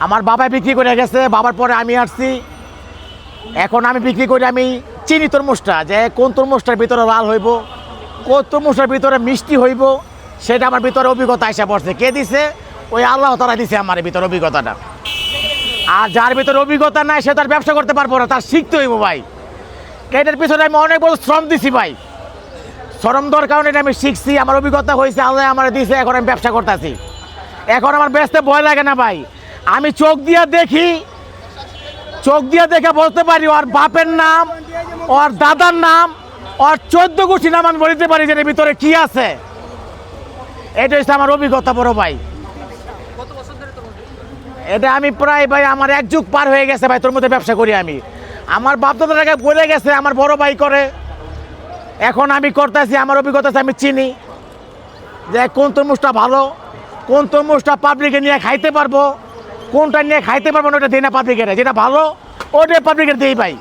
আমার বাবা বিক্রি করে গেছে, বাবার পরে আমি আসছি। এখন আমি বিক্রি করে আমি চিনি তরমুজটা, যে কোন তরমুজটার ভিতরে লাল হইব, কোন তরমুজটার ভিতরে মিষ্টি হইব, সেটা আমার ভিতরে অভিজ্ঞতা এসে পড়ছে। কে দিছে? ওই আল্লাহ তাআলা দিছে আমার ভিতরে অভিজ্ঞতাটা। আর যার ভিতরে অভিজ্ঞতা নাই সে তার ব্যবসা করতে পারবো না, তার শিখতে হইব ভাই। এটার পিছনে আমি অনেক বড় শ্রম দিছি ভাই, শ্রম দেওয়ার কারণে এটা আমি শিখছি, আমার অভিজ্ঞতা হয়েছে, আল্লাহ আমার দিছে, এখন আমি ব্যবসা করতেছি। এখন আমার বেচতে ভয় লাগে না ভাই। আমি চোখ দিয়ে দেখি, চোখ দিয়ে দেখে বলতে পারি ওর বাপের নাম, ওর দাদার নাম, ওর 14 গোষ্ঠী নাম আমি বলতে পারি যে এর ভিতরে কি আছে। এটা হচ্ছে আমার অভিজ্ঞতা বড় ভাই। এটা আমি প্রায় ভাই আমার 1 যুগ পার হয়ে গেছে ভাই, তোর মধ্যে ব্যবসা করি আমি। আমার বাপ দাদার আগে বলে গেছে, আমার বড় ভাই করে, এখন আমি করতেছি। আমার অভিজ্ঞতা আছে, আমি চিনি যে কোন তরমুজটা ভালো, কোন তরমুজটা পাবলিকে নিয়ে খাইতে পারবো, কোনটা নিয়ে খাইতে পারবো না ওটা দিই না পাবলিকের, যেটা ভালো ওটা পাবলিকের দিই ভাই।